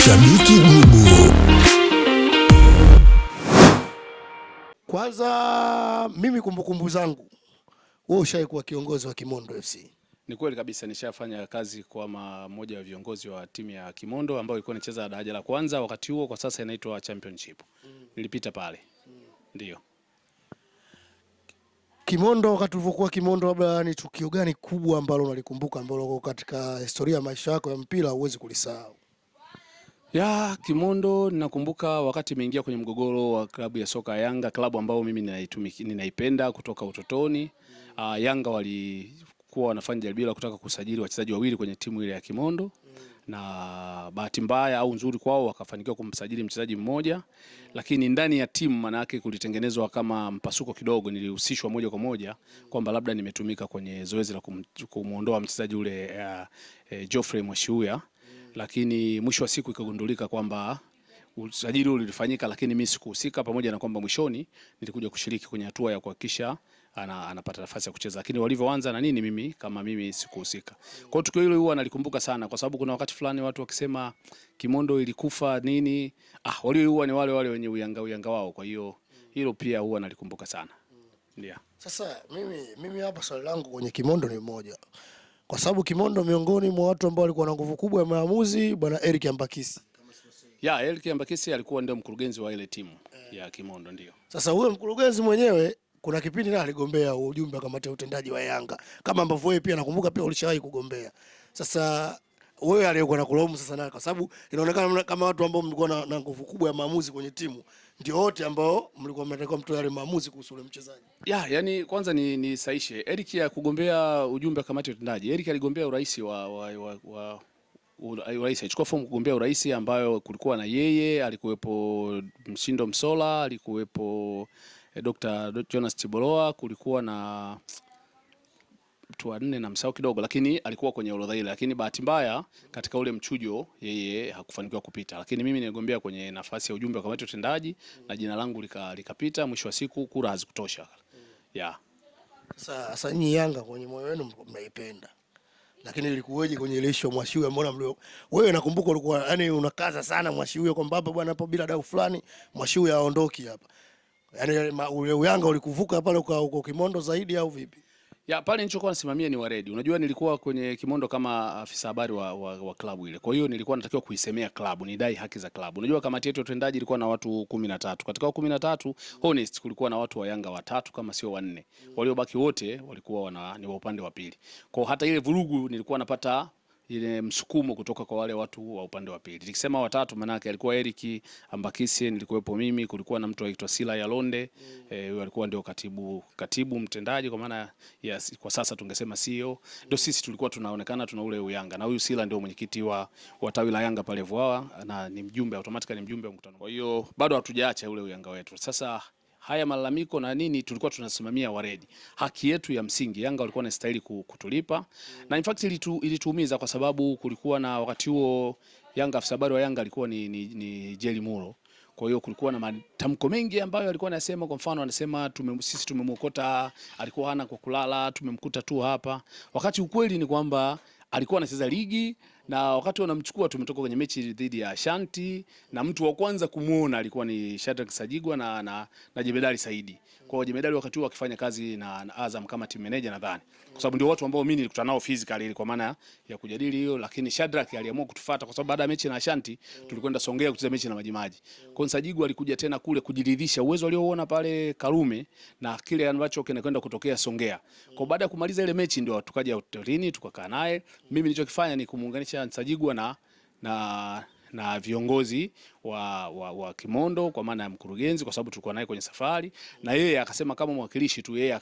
Shabiki Gubu. Kwanza mimi kumbukumbu zangu, wewe ushaikuwa kiongozi wa Kimondo FC. Ni kweli kabisa, nishafanya kazi kwa mmoja wa viongozi wa timu ya Kimondo ambayo ilikuwa inacheza daraja la kwanza wakati huo, kwa sasa inaitwa Championship. Nilipita pale. Ndio. Kimondo, wakati ulivyokuwa Kimondo, labda ni tukio gani kubwa ambalo unalikumbuka ambalo katika historia ya maisha yako ya mpira huwezi kulisahau? Ya Kimondo ninakumbuka wakati imeingia kwenye mgogoro wa klabu ya soka Yanga, klabu ambayo mimi ninaipenda kutoka utotoni. Yanga walikuwa wanafanya jaribio la kutaka kusajili wachezaji wawili kwenye timu ile ya Kimondo. Na bahati mbaya au nzuri kwao wakafanikiwa kumsajili mchezaji mmoja, lakini ndani ya timu maana yake kulitengenezwa kama mpasuko kidogo. Nilihusishwa moja kwa moja kwamba labda nimetumika kwenye zoezi la kumuondoa mchezaji ule Geoffrey Mwashiuya, lakini mwisho wa siku ikagundulika kwamba usajili ule ulifanyika, lakini mimi sikuhusika, pamoja na kwamba mwishoni nilikuja kushiriki kwenye hatua ya kuhakikisha anapata nafasi ya kucheza, lakini walivyoanza na nini mimi sikuhusika. Kwa hiyo tukio hilo huwa nalikumbuka sana, kwa sababu kuna wakati fulani watu wakisema Kimondo ilikufa nini, walio huwa ni wale wenye uyanga wao. Kwa hiyo hilo pia huwa nalikumbuka sana. Ndio. Sasa mimi hapa swali langu kwenye Kimondo ni moja. Kwa sababu Kimondo miongoni mwa watu ambao walikuwa na nguvu kubwa ya maamuzi, bwana Eric Ambakisi. Eric Ambakisi alikuwa ndio mkurugenzi wa ile timu ya Kimondo, ndio. Sasa huyo mkurugenzi mwenyewe kuna kipindi na aligombea ujumbe wa kamati ya utendaji wa Yanga, kama ambavyo wewe pia nakumbuka pia ulishawahi kugombea. Sasa wewe aliyekuwa na kulaumu sasa nani? Kwa sababu inaonekana kama watu ambao mlikuwa na nguvu kubwa ya maamuzi kwenye timu ndio wote ambao mlikuwa mnatakiwa mtoe yale maamuzi kuhusu ule mchezaji. Yani kwanza ni saishe Eric ya kugombea ujumbe wa kamati ya utendaji. Eric aligombea urais urais, alichukua fomu kugombea urais, ambayo kulikuwa na yeye, alikuwepo Mshindo Msola, alikuwepo Dr. Jonas Tiboloa, kulikuwa na mtu wa nne na msao kidogo, lakini alikuwa kwenye orodha ile, lakini bahati mbaya katika ule mchujo yeye hakufanikiwa kupita, lakini mimi niligombea kwenye nafasi ya ujumbe wa kamati ya utendaji na jina langu likapita. Mwisho wa siku kura hazikutosha. Sasa nyinyi Yanga kwenye moyo wenu mnaipenda, lakini ilikuweje kwenye ile issue Mwashiuya? Mbona wewe nakumbuka ulikuwa yani unakaza sana Mwashiuya kwamba hapa bwana, hapo bila dau fulani Mwashiuya aondoki hapa. Yani ule Yanga ulikuvuka pale uko Kimondo zaidi au vipi? Pale nilichokuwa nasimamia ni Waredi. Unajua nilikuwa kwenye Kimondo kama afisa habari wa klabu ile. Kwa hiyo nilikuwa natakiwa kuisemea klabu, nidai haki za klabu. Unajua kamati yetu ya utendaji ilikuwa na watu 13. Katika 13, honest, kulikuwa na watu wa Yanga 3 kama sio 4. Waliobaki wote walikuwa ni wa upande wa pili. Kwa hata ile vurugu nilikuwa napata ile msukumo kutoka kwa wale watu wa upande wa pili. Nikisema watatu maana yake alikuwa Eric Ambakisi, nilikuwepo mimi, kulikuwa na mtu anaitwa Sila Yalonde, huyo alikuwa ndio katibu mtendaji, kwa maana kwa sasa tungesema CEO. Ndio sisi tulikuwa tunaonekana tuna ule Uyanga, na huyu Sila ndio mwenyekiti wa tawi la Yanga pale Vwawa, na ni mjumbe automatically, ni mjumbe wa mkutano. Kwa hiyo bado hatujaacha ule Uyanga wetu. Sasa haya malalamiko na nini tulikuwa tunasimamia Waredi. Haki yetu ya msingi Yanga walikuwa wanastahili kutulipa. Na in fact ilituumiza kwa sababu kulikuwa na wakati huo Yanga, afisa habari wa Yanga alikuwa ni Jerry Muro. Kwa hiyo kulikuwa na matamko mengi ambayo alikuwa anasema, kwa mfano anasema sisi tumemwokota, alikuwa hana kwa kulala, tumemkuta tu hapa. Wakati ukweli ni kwamba alikuwa anacheza ligi, na wakati wanamchukua tumetoka kwenye mechi dhidi ya Ashanti, na mtu wa kwanza kumuona alikuwa ni Shadrack Sajigwa na Jemedari Saidi. Kwa hiyo Jemedari wakati huo akifanya kazi na Azam kama team manager nadhani. Kwa sababu ndio watu ambao mimi nilikutana nao physically kwa maana ya kujadili hiyo, lakini Shadrack aliamua kutufuata kwa sababu baada ya mechi na Ashanti tulikwenda Songea kucheza mechi na Majimaji. Kwa hiyo Sajigwa alikuja tena kule kujiridhisha uwezo alioona pale Karume na kile ambacho kinakwenda kutokea Songea. Kwa baada ya kumaliza ile mechi ndio tukaja hotelini tukakaa naye. Mimi nilichokifanya ni kumuunganisha Sajigwa na viongozi wa Kimondo kwa maana ya mkurugenzi, kwa sababu tulikuwa naye kwenye safari, na yeye akasema kama mwakilishi tu, yeye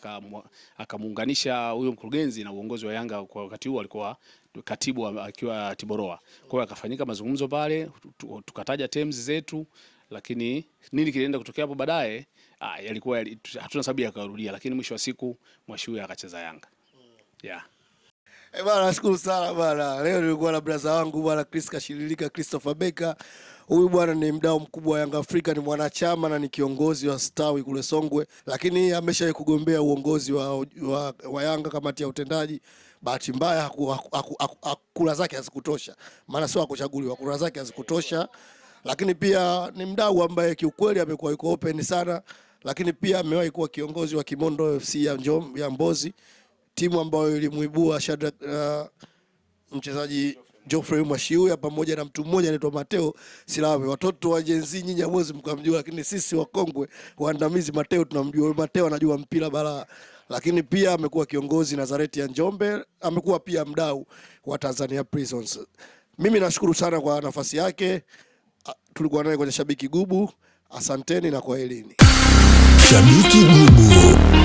akamuunganisha huyo mkurugenzi na uongozi wa Yanga. Kwa wakati huo alikuwa katibu akiwa Tiboroa. Kwa hiyo akafanyika mazungumzo pale, tukataja terms zetu, lakini nini kilienda kutokea hapo baadaye yalikuwa hatuna sababu ya kurudia, lakini mwisho wa siku Mwashiuya akacheza Yanga. Bana, nashukuru sana bana. Leo nilikuwa na brother wangu bwana Chris Kashililika, Christopher Becker. Huyu bwana ni mdau mkubwa wa Yanga Afrika, ni mwanachama na ni kiongozi wa Stawi kule Songwe, lakini ameshawahi kugombea uongozi wa Yanga kamati ya utendaji. Bahati mbaya kura zake hazikutosha, maana sio kuchaguliwa, kura zake hazikutosha. Lakini pia ni mdau ambaye kiukweli amekuwa yuko open sana, lakini pia amewahi kuwa kiongozi wa Kimondo FC ya Mbozi, timu ambayo ilimuibua Shadrack mchezaji Geoffrey Mwashiuya pamoja na mtu mmoja anaitwa Mateo Silawe. Watoto wa Gen Z nyinyi hamwezi mkamjua, lakini sisi wakongwe waandamizi Mateo tunamjua. Mateo anajua mpira bala. Lakini pia amekuwa kiongozi Nazareti ya Njombe, amekuwa pia mdau wa Tanzania Prisons. Mimi nashukuru sana kwa nafasi yake. Tulikuwa naye kwenye Shabiki Gubu. Asanteni na kwaherini. Shabiki Gubu.